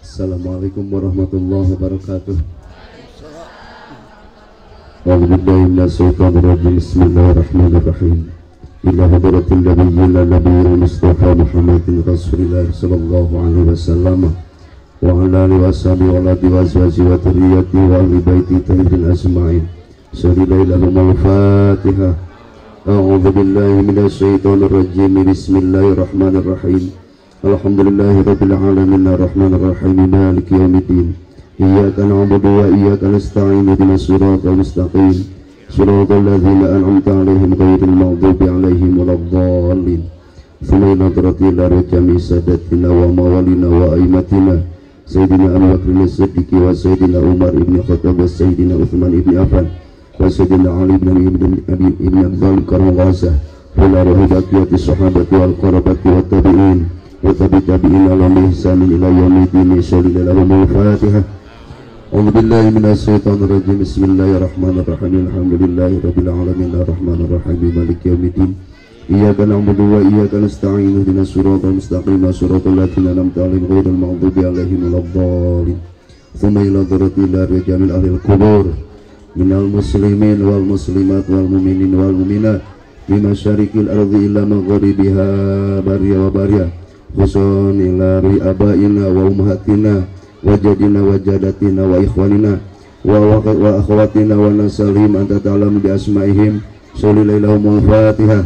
Assalamualaikum warahmatullahi wabarakatuh. A'udzubillahi minasyaitonir rajim. Bismillahirrahmanirrahim. Ila hadratil nabiyil mustafa Muhammadin Rasulillah sallallahu alaihi wasallam wa ala alihi washabihi wa alihi washabihi wa dzurriyyati wa ahli baiti tahirin ajma'in. Sallallahu al-Fatihah. A'udzubillahi minasyaitonir rajim. Bismillahirrahmanirrahim. Alhamdulillahi rabbil alamin arrahmanir rahim maliki yaumiddin. Iyyaka na'budu wa iyyaka nasta'in ihdinas siratal mustaqim siratal ladzina an'amta 'alaihim ghairil maghdubi 'alaihim waladdallin. Thumma nadrati ila rajami sadatina wa mawalina wa aimatina Sayyidina Abu Bakr as-Siddiq wa Sayyidina Umar ibn Khattab wa Sayyidina Uthman ibn Affan wa Sayyidina Ali ibn Abi Talib karramallahu wajhahu wa ala baqiyati sahabati wal qarabati wat tabi'in wa tabi'in ala ihsan ila yaumiddin. Sallallahu al-Fatihah. A'udzu billahi minasyaitonir rajim. Bismillahirrahmanirrahim. Alhamdulillahi rabbil alamin arrahmanir rahim maliki yaumiddin. Iyyaka na'budu wa iyyaka nasta'in ihdinas siratal mustaqim siratal ladzina an'amta 'alaihim ghairil maghdubi 'alaihim waladdallin. Tsumma ila dzarati ila rijamil ahlil qubur minal muslimin wal muslimat wal mu'minin wal mu'minat bi masyariqil ardi ila maghribiha barya wa barya khusun ila ri abaina wa ummahatina wajadina wajadatina wa ikhwanina wa akhwatina wa nasalim anta ta'lam bi asma'ihim. Sallallahu al-Fatihah.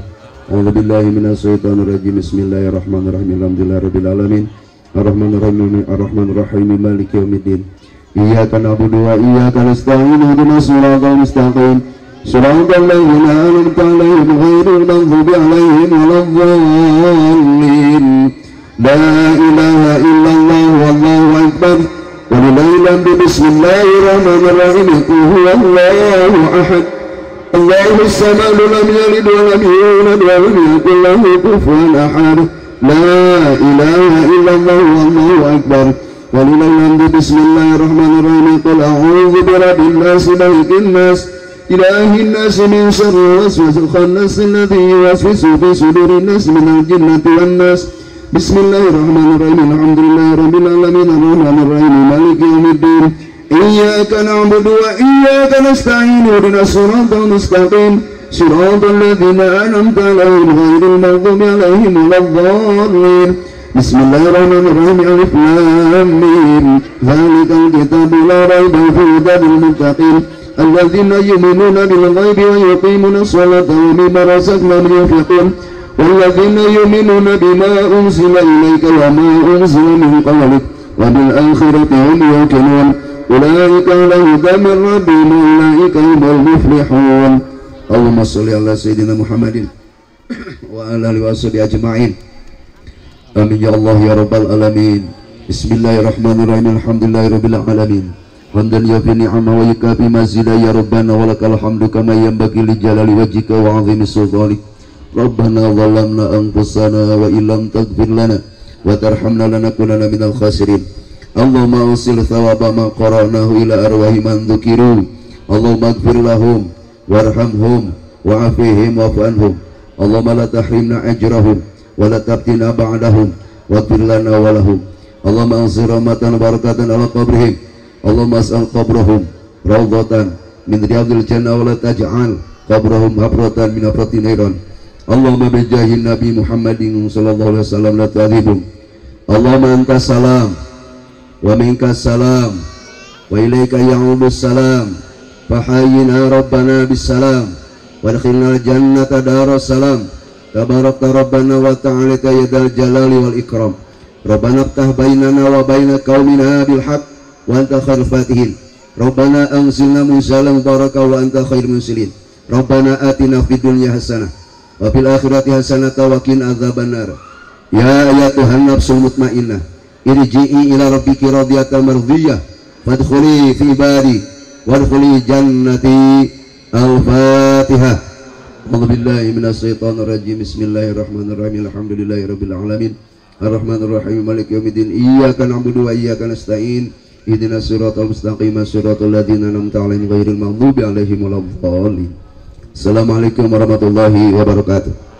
A'udzu billahi minasyaitonir rajim. Bismillahirrahmanirrahim. Alhamdulillahi rabbil alamin arrahmanir rahim maliki yaumiddin. Iyyaka na'budu wa iyyaka nasta'in ihdinas siratal mustaqim siratal ladzina an'amta 'alaihim ghairil maghdubi 'alaihim waladdallin. La ilaha illallah wallahu akbar walillahil hamdu. Bismillahirrahmanirrahim. Qul huwallahu ahad Allahus samad lam yalid wa lam yulad wa lam yakul lahu kufuwan ahad. La ilaha illallah wallahu akbar walillahil hamdu. Bismillahirrahmanirrahim. Qul a'udzu birabbin nas malikin nas ilahin nas min syarril waswasil khannas alladzi yuwaswisu fi sudurin nas minal jinnati wan nas. Bismillahirrahmanirrahim. Alhamdulillahi rabbil alamin arrahmanir rahim maliki yaumiddin. Iyyaka na'budu wa iyyaka nasta'in ihdinas siratal mustaqim siratal ladzina an'amta 'alaihim ghairil maghdubi 'alaihim waladdallin. Bismillahirrahmanirrahim. Alif lam mim. Dzalikal kitabu la raiba fihi hudal muttaqin alladzina yu'minuna bil ghaibi wa yuqimuna sholata wa mimma razaqnahum yunfiqun walladzina yu'minuna bima unzila ilayka wa ma unzila min qablik wa bil akhirati hum yuqinun. Ulaika ala hudan min rabbihim wa ulaika humul muflihun. Allahumma shalli ala sayyidina Muhammadin wa ala alihi washabihi ajma'in. Amin ya Allah ya rabbal alamin. Bismillahirrahmanirrahim. Alhamdulillahi rabbil alamin. Hamdan yafi ni'ama wa yukafi mazida ya rabbana wa lakal hamdu kama yanbaghi li jalali wajhika wa 'azimi sultanik. Rabbana zalamna anfusana wa illam taghfir lana wa tarhamna lanakunanna minal khasirin. Allahumma usil thawaba ma qara'nahu ila arwahi man dhukiru. Allahumma ighfir lahum warhamhum wa'afihim wa'fu anhum. Allahumma la tahrimna ajrahum wa la tabtina ba'dahum waghfir lana wa lahum. Allahumma anzir rahmatan barakatan ala qabrihim. Allahumma as'al qabrahum rawdatan min riyadil jannah wa la taj'al qabrahum habratan min habrati nairan. Allahumma bijahin Nabi Muhammadin sallallahu alaihi wasallam la tu'adzibhum. Allahumma antas salam wa minkas salam wa ilaika ya'umus salam fahayyina rabbana bis salam wa adkhilna jannata daras salam tabarakta rabbana wa ta'ala ya dzal jalali wal ikram. Rabbana iftah bainana wa baina qaumina bil haqq wa anta khairul fatihin. Rabbana anzilna munzalan mubaraka wa anta khairul munzilin. Rabbana atina fid dunya hasanah wa fil akhirati hasanah wa qina adzabannar. Ya ayatuhan nafsul mutmainnah irji'i ila rabbiki radiyatan mardiyah fadkhuli fi ibadi wadkhuli jannati. Al-Fatihah. A'udzu billahi minasyaitonir rajim. Bismillahirrahmanirrahim. Alhamdulillahi rabbil alamin arrahmanir rahim maliki yaumiddin. Iyyaka na'budu wa iyyaka nasta'in ihdinas siratal mustaqim siratal ladzina an'amta 'alaihim ghairil maghdubi 'alaihim waladdallin. Assalamualaikum warahmatullahi wabarakatuh.